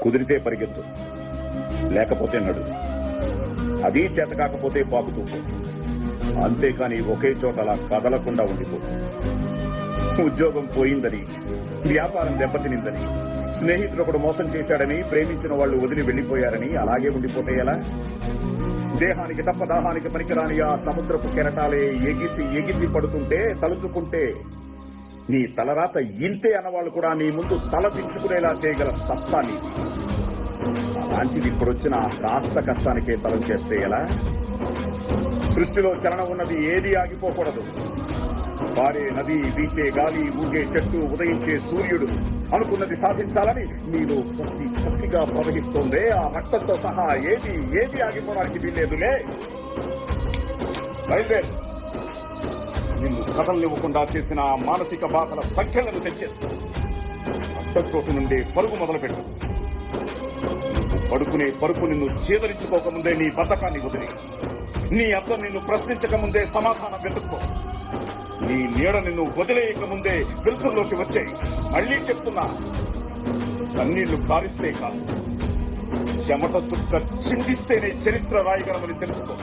కుదిరితే పరిగెత్తు, లేకపోతే నడు. అది చేత కాకపోతే పాకుతూ పో. అంతేకాని ఒకే చోట అలా కదలకుండా ఉండిపో. ఉద్యోగం పోయిందని, వ్యాపారం దెబ్బతినిందని, స్నేహితుడు ఒకడు మోసం చేశాడని, ప్రేమించిన వాళ్ళు వదిలి వెళ్లిపోయారని అలాగే ఉండిపోతే ఎలా? దేహానికి తప్ప దాహానికి పనికిరాని ఆ సముద్రపు కెరటాలే ఎగిసి ఎగిసి పడుతుంటే తలుచుకుంటే నీ తలరాత ఇంతే అన్నవాళ్లు కూడా నీ ముందు తల దించుకునేలా చేయగల సత్తా నీది. అలాంటిది ఇప్పుడొచ్చిన కాస్త కష్టానికే తలం చేస్తే ఎలా? సృష్టిలో చలనం ఉన్నది ఏది ఆగిపోకూడదు. పారే నది, వీచే గాలి, ఊగే చెట్టు, ఉదయించే సూర్యుడు అనుకున్నది సాధించాలని నీలో కసి కసిగా ప్రవహిస్తోందే, ఆ రక్తంతో సహా ఏది ఏది ఆగిపోవడానికి వీల్లేదులే. బయలుదేరు. నిన్ను కథలనివ్వకుండా చేసిన మానసిక బాధల సంఖ్యలను తెచ్చేస్తా. రక్తచోటు నుండి పరుగు మొదలుపెట్టు. పడుకునే పరుపు నిన్ను చేదరించుకోకముందే నీ బద్ధకాన్ని వదిలి, నీ అర్థం నిన్ను ప్రశ్నించకముందే సమాధానం వెతుక్కో. నీ నీడ నిన్ను వదిలేయక ముందే వెలుతుల్లోకి వచ్చాయి. మళ్లీ చెప్తున్నా, కన్నీళ్లు కారిస్తే కాదు, చెమట చుక్క చిందిస్తేనే చరిత్ర రాయగలమని తెలుసుకో.